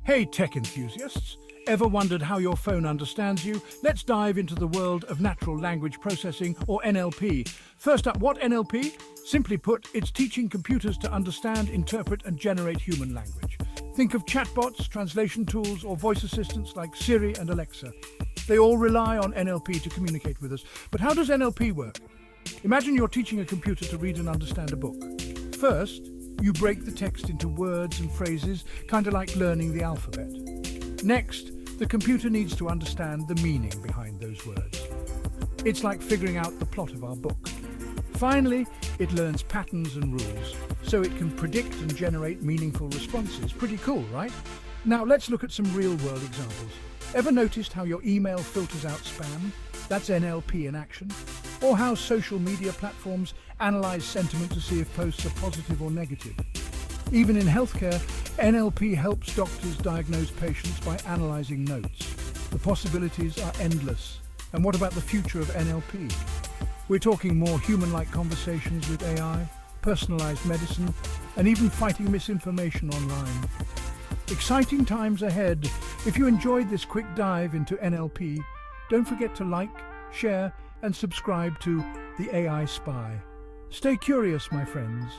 Hey tech enthusiasts! Ever wondered how your phone understands you? Let's dive into the world of natural language processing, or NLP. First up, what NLP? Simply put, it's teaching computers to understand, interpret, and generate human language. Think of chatbots, translation tools, or voice assistants like Siri and Alexa. They all rely on NLP to communicate with us. But how does NLP work? Imagine you're teaching a computer to read and understand a book. First, you break the text into words and phrases, kind of like learning the alphabet. Next, the computer needs to understand the meaning behind those words. It's like figuring out the plot of our book. Finally, it learns patterns and rules, so it can predict and generate meaningful responses. Pretty cool, right? Now let's look at some real-world examples. Ever noticed how your email filters out spam? That's NLP in action. Or how social media platforms analyze sentiment to see if posts are positive or negative. Even in healthcare, NLP helps doctors diagnose patients by analyzing notes. The possibilities are endless. And what about the future of NLP? We're talking more human-like conversations with AI, personalized medicine, and even fighting misinformation online. Exciting times ahead. If you enjoyed this quick dive into NLP, don't forget to like, share, and subscribe to The AI Spy. Stay curious, my friends.